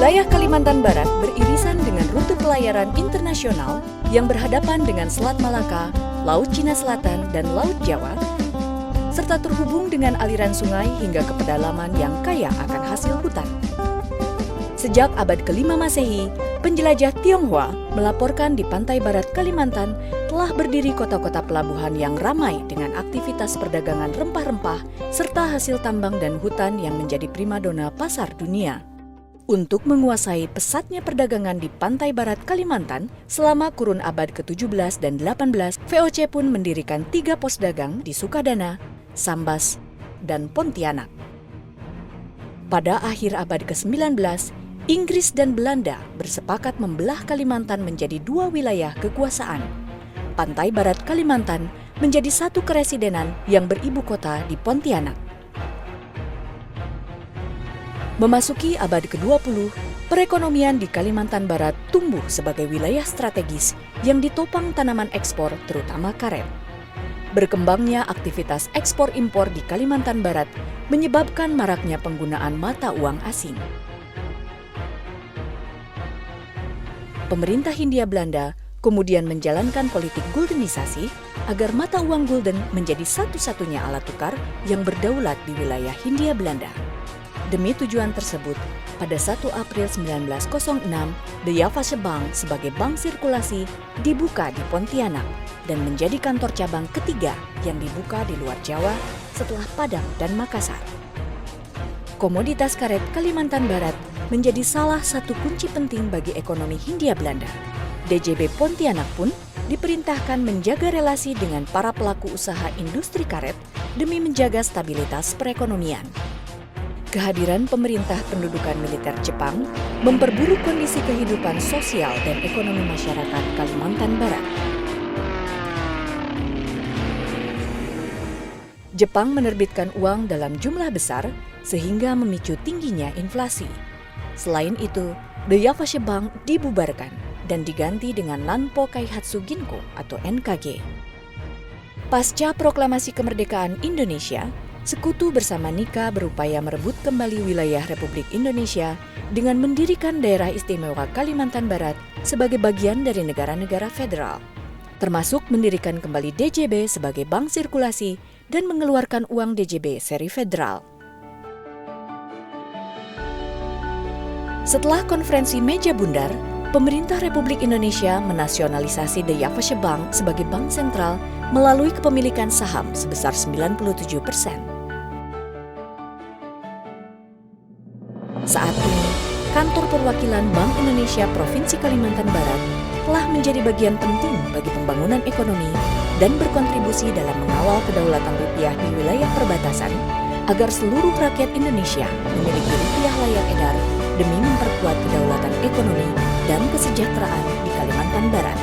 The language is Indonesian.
Wilayah Kalimantan Barat beririsan dengan rute pelayaran internasional yang berhadapan dengan Selat Malaka, Laut Cina Selatan, dan Laut Jawa, serta terhubung dengan aliran sungai hingga ke pedalaman yang kaya akan hasil hutan. Sejak abad ke-5 Masehi, penjelajah Tionghoa melaporkan di pantai barat Kalimantan telah berdiri kota-kota pelabuhan yang ramai dengan aktivitas perdagangan rempah-rempah serta hasil tambang dan hutan yang menjadi primadona pasar dunia. Untuk menguasai pesatnya perdagangan di pantai barat Kalimantan, selama kurun abad ke-17 dan 18, VOC pun mendirikan 3 pos dagang di Sukadana, Sambas, dan Pontianak. Pada akhir abad ke-19, Inggris dan Belanda bersepakat membelah Kalimantan menjadi 2 wilayah kekuasaan. Pantai barat Kalimantan menjadi satu keresidenan yang beribu kota di Pontianak. Memasuki abad ke-20, perekonomian di Kalimantan Barat tumbuh sebagai wilayah strategis yang ditopang tanaman ekspor terutama karet. Berkembangnya aktivitas ekspor-impor di Kalimantan Barat menyebabkan maraknya penggunaan mata uang asing. Pemerintah Hindia Belanda kemudian menjalankan politik guldenisasi agar mata uang gulden menjadi satu-satunya alat tukar yang berdaulat di wilayah Hindia Belanda. Demi tujuan tersebut, pada 1 April 1906, The Javasche Bank sebagai bank sirkulasi dibuka di Pontianak dan menjadi kantor cabang ketiga yang dibuka di luar Jawa setelah Padang dan Makassar. Komoditas karet Kalimantan Barat menjadi salah satu kunci penting bagi ekonomi Hindia Belanda. DJB Pontianak pun diperintahkan menjaga relasi dengan para pelaku usaha industri karet demi menjaga stabilitas perekonomian. Kehadiran pemerintah pendudukan militer Jepang memperburuk kondisi kehidupan sosial dan ekonomi masyarakat Kalimantan Barat. Jepang menerbitkan uang dalam jumlah besar sehingga memicu tingginya inflasi. Selain itu, The Javasche Bank dibubarkan dan diganti dengan Nanpo Kaihatsu Ginko atau NKG. Pasca proklamasi kemerdekaan Indonesia, Sekutu bersama Nika berupaya merebut kembali wilayah Republik Indonesia dengan mendirikan daerah istimewa Kalimantan Barat sebagai bagian dari negara-negara federal, termasuk mendirikan kembali DJB sebagai bank sirkulasi dan mengeluarkan uang DJB seri federal. Setelah konferensi meja bundar, pemerintah Republik Indonesia menasionalisasi The Javasche Bank sebagai bank sentral melalui kepemilikan saham sebesar 97%. Saat ini, kantor perwakilan Bank Indonesia Provinsi Kalimantan Barat telah menjadi bagian penting bagi pembangunan ekonomi dan berkontribusi dalam mengawal kedaulatan rupiah di wilayah perbatasan agar seluruh rakyat Indonesia memiliki rupiah layak edar demi memperkuat kedaulatan ekonomi dan kesejahteraan di Kalimantan Barat.